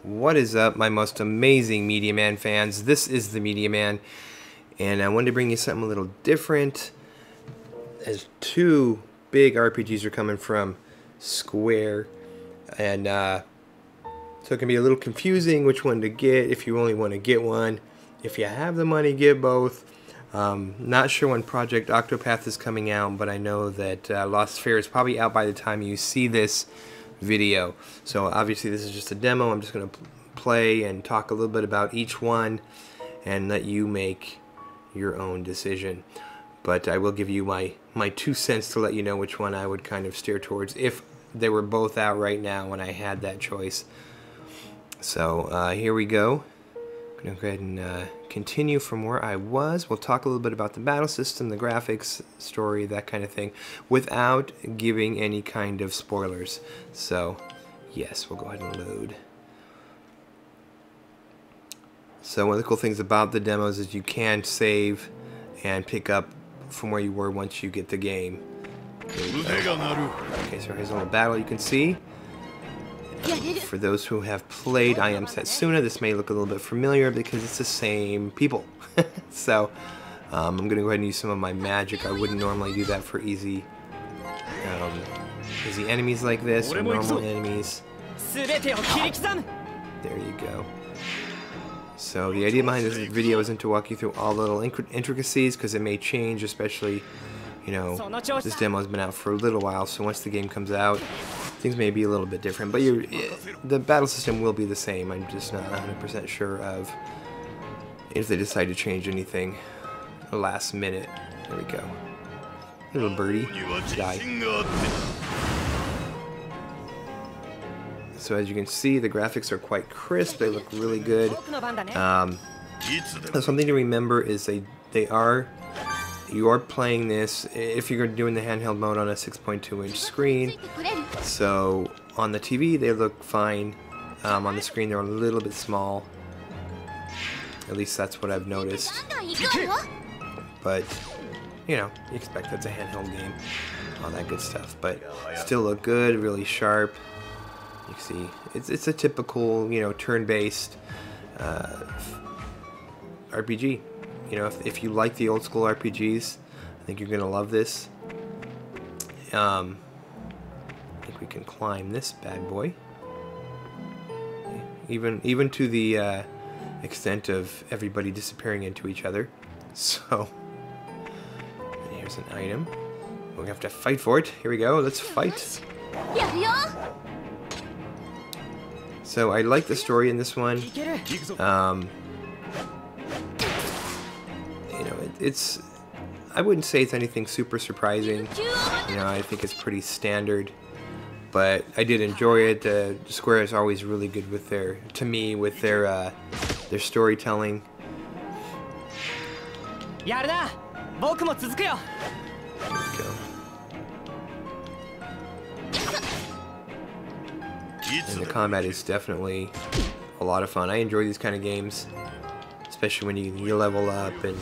What is up, my most amazing Mediaman fans? This is the Mediaman, and I wanted to bring you something a little different, as two big RPGs are coming from Sphear, and so it can be a little confusing which one to get if you only want to get one. If you have the money, get both. Not sure when Project Octopath is coming out, but I know that Lost Sphear is probably out by the time you see this video. So obviously this is just a demo. I'm just going to play and talk a little bit about each one and let you make your own decision. But I will give you my 2 cents to let you know which one I would kind of steer towards if they were both out right now and I had that choice. So here we go. I'm going to go ahead and continue from where I was. We'll talk a little bit about the battle system, the graphics, story, that kind of thing, without giving any kind of spoilers. So, yes, we'll go ahead and load. So one of the cool things about the demos is you can save and pick up from where you were once you get the game. Okay, so here's a little battle you can see. For those who have played I Am Setsuna, this may look a little bit familiar because it's the same people. So I'm going to go ahead and use some of my magic. I wouldn't normally do that for easy enemies like this, or normal enemies. There you go. So the idea behind this video isn't to walk you through all the little intricacies, because it may change, especially, you know, this demo has been out for a little while, so once the game comes out, things may be a little bit different, but the battle system will be the same. I'm just not 100% sure of if they decide to change anything last minute. There we go. Little birdie. Die. So as you can see, the graphics are quite crisp. They look really good. Something to remember is you are playing this if you're doing the handheld mode on a 6.2-inch screen. So on the TV they look fine. On the screen they're a little bit small. At least that's what I've noticed. But you know, you expect that's a handheld game, all that good stuff. But still look good, really sharp. You can see it's a typical, you know, turn-based RPG. You know, if you like the old school RPGs, I think you're gonna love this. I think we can climb this bad boy. Even to the extent of everybody disappearing into each other. So here's an item. We have to fight for it. Here we go. Let's fight. So I like the story in this one. You know, it's, I wouldn't say it's anything super surprising. You know, I think it's pretty standard, but I did enjoy it. Square is always really good with their storytelling. There we go. And the combat is definitely a lot of fun. I enjoy these kind of games, especially when you level up and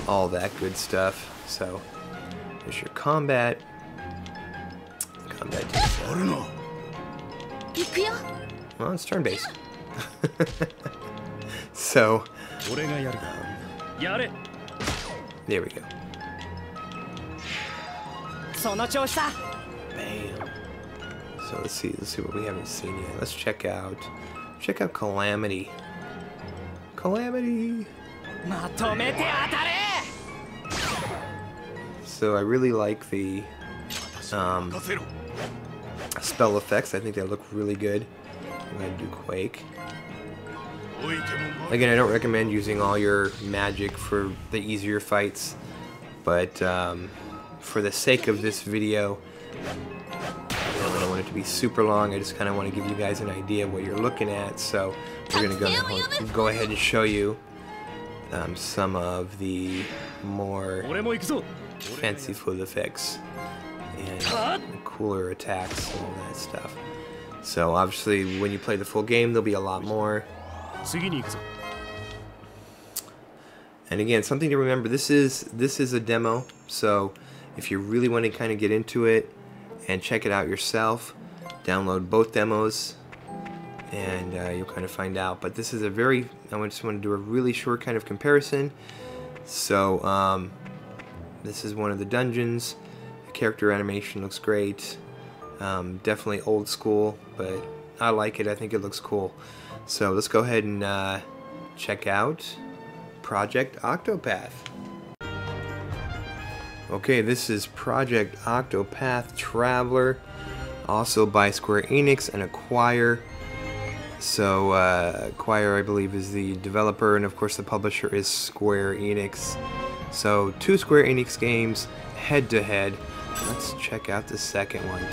all that good stuff. So there's your combat. Well, it's turn-based. So there we go. Bam. So let's see what we haven't seen yet. Let's check out Calamity. Calamity. So I really like the spell effects. I think they look really good. I'm going to do Quake. Again, I don't recommend using all your magic for the easier fights, but for the sake of this video, I don't want it to be super long. I just kind of want to give you guys an idea of what you're looking at. So we're going to go ahead and show you some of the more fanciful effects and cooler attacks and all that stuff. So obviously when you play the full game there'll be a lot more. And again, something to remember, this is a demo, so if you really want to kind of get into it and check it out yourself, download both demos and you'll kind of find out. But this is a very, I just want to do a really short kind of comparison. So this is one of the dungeons. The character animation looks great. Definitely old school, but I like it. I think it looks cool. So let's go ahead and check out Project Octopath. Okay, this is Project Octopath Traveler, also by Square Enix and Acquire. So Acquire, I believe, is the developer, and of course the publisher is Square Enix. So 2 Square Enix games head to head. Let's check out the second one.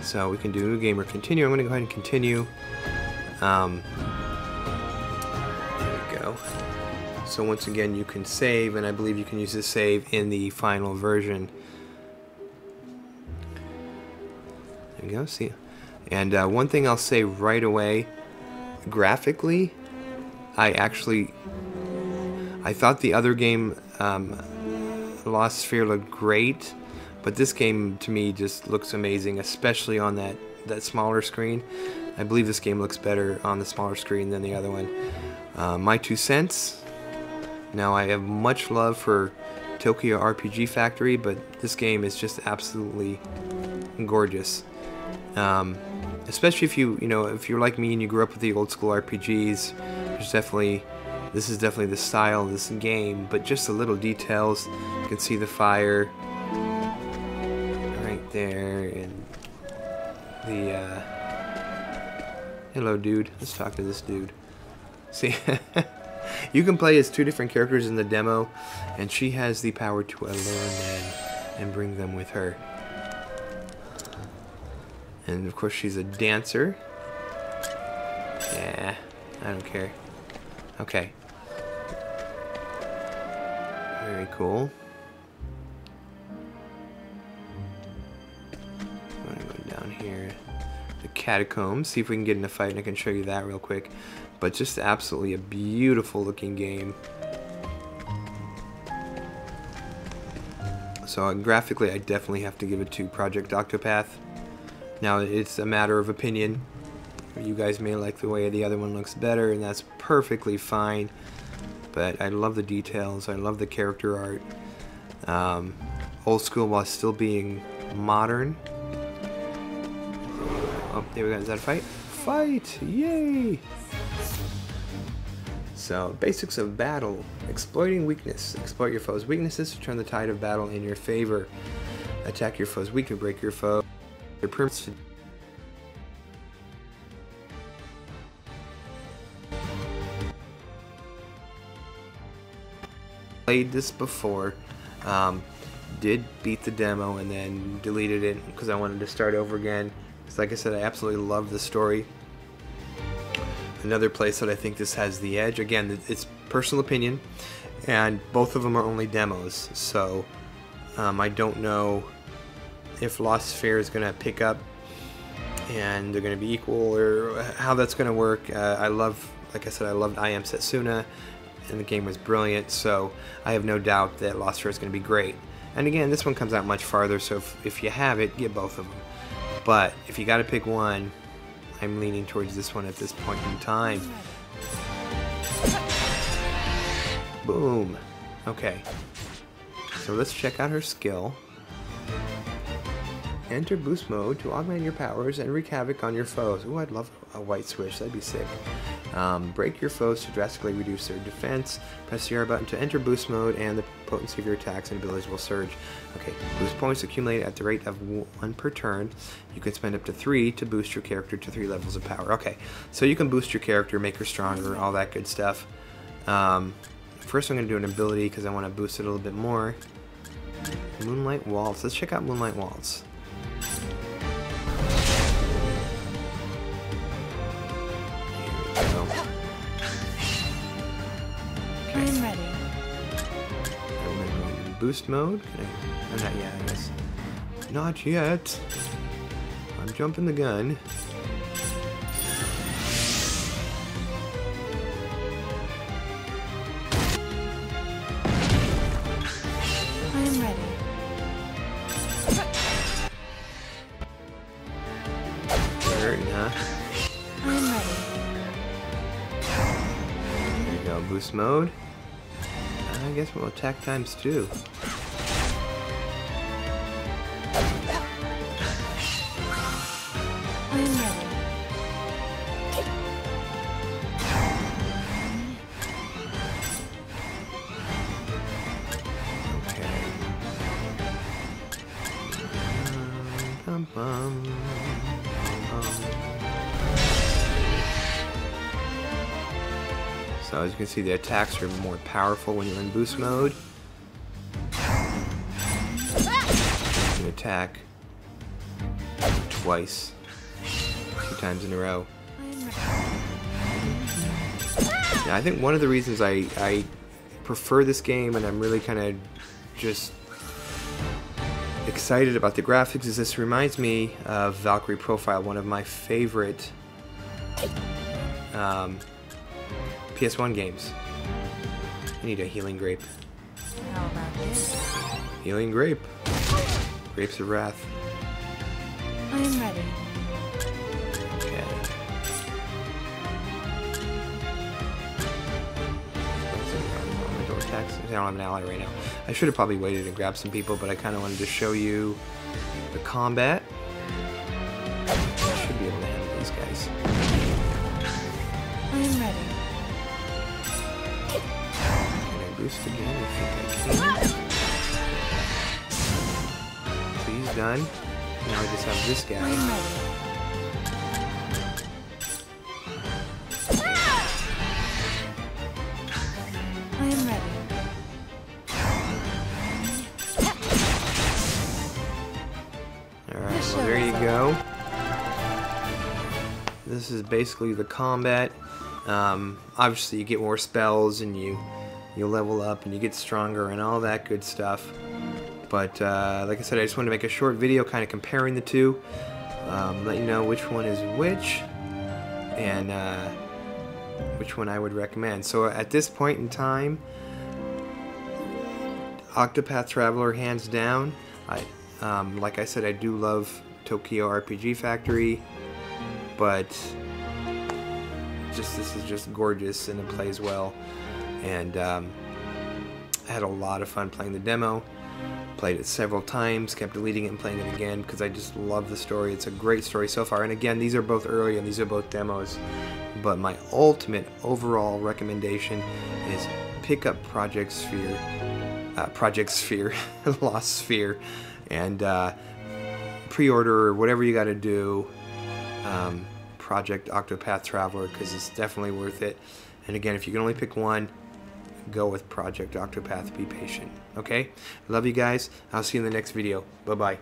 So we can do new game or continue. I'm going to go ahead and continue. There we go. So once again, you can save, and I believe you can use this save in the final version. There we go. See, and one thing I'll say right away, graphically, I thought the other game, Lost Sphear, looked great, but this game to me just looks amazing, especially on that smaller screen. I believe this game looks better on the smaller screen than the other one. My 2 cents. Now, I have much love for Tokyo RPG Factory, but this game is just absolutely gorgeous. Especially if if you're like me and you grew up with the old school RPGs, this is definitely the style of this game. But just the little details, you can see the fire right there, and the hello, dude. Let's talk to this dude. See. You can play as 2 different characters in the demo, and she has the power to allure men and bring them with her. And of course she's a dancer. Yeah, I don't care. Okay. Very cool. I'm gonna go down here. The catacombs, see if we can get in a fight, and I can show you that real quick. But just absolutely a beautiful looking game. So graphically, I definitely have to give it to Project Octopath. Now, it's a matter of opinion. You guys may like the way the other one looks better, and that's perfectly fine. But I love the details. I love the character art. Old school while still being modern. Oh, there we go. Is that a fight? Fight! Yay! So, basics of battle. Exploiting weakness. Exploit your foe's weaknesses to turn the tide of battle in your favor. Attack your foe's weak to break your foe. Your permits to played this before. Did beat the demo and then deleted it because I wanted to start over again. Because like I said, I absolutely love the story. Another place that I think this has the edge, again, it's personal opinion, and both of them are only demos, so I don't know if Lost Sphear is going to pick up and they're going to be equal, or how that's going to work. Like I said, I loved I Am Setsuna, and the game was brilliant, so I have no doubt that Lost Sphear is going to be great. And again, this one comes out much farther, so if you have it, get both of them. But if you got to pick one, I'm leaning towards this one at this point in time. Boom. Okay. So let's check out her skill. Enter boost mode to augment your powers and wreak havoc on your foes. Ooh, I'd love a white switch. That'd be sick. Break your foes to drastically reduce their defense. Press the R button to enter boost mode, and the potency of your attacks and abilities will surge. Okay, boost points accumulate at the rate of 1 per turn. You can spend up to 3 to boost your character to 3 levels of power. Okay, so you can boost your character, make her stronger, all that good stuff. First I'm going to do an ability because I want to boost it a little bit more. Moonlight Waltz. Let's check out Moonlight Waltz. I'm ready. I'm going to go into boost mode. Oh, not yet, I guess. Not yet. I'm jumping the gun. I'm ready. Hurting, huh? I'm ready. boost mode. I guess we'll attack times 2. I am ready. So as you can see, the attacks are more powerful when you're in boost mode. You attack twice, 2 times in a row. I am ready. Yeah, I think one of the reasons I prefer this game and I'm really kind of just excited about the graphics is this reminds me of Valkyrie Profile, one of my favorite PS1 games. I need a healing grape. How about this? Healing grape. Grapes of Wrath. I am ready. Okay. Attacks. I don't have an ally right now. I should have probably waited and grabbed some people, but I kind of wanted to show you the combat. I should be able to handle these guys. I am ready. Can I boost again? I think I can. So he's done. Now I just have this I guy. am ready. I am ready. Alright, well there you go. This is basically the combat. Obviously you get more spells and you level up and you get stronger and all that good stuff. But like I said, I just wanted to make a short video kind of comparing the two. Let you know which one is which and which one I would recommend. So at this point in time, Octopath Traveler hands down. Like I said, I do love Tokyo RPG Factory, but this is just gorgeous and it plays well. And I had a lot of fun playing the demo. Played it several times, kept deleting it and playing it again because I just love the story. It's a great story so far. And again, these are both early and these are both demos. But my ultimate overall recommendation is pick up Project Sphear, Lost Sphear, and pre-order or whatever you got to do. Project Octopath Traveler because it's definitely worth it. And again, if you can only pick one, go with Project Octopath. Be patient. Okay? Love you guys. I'll see you in the next video. Bye-bye.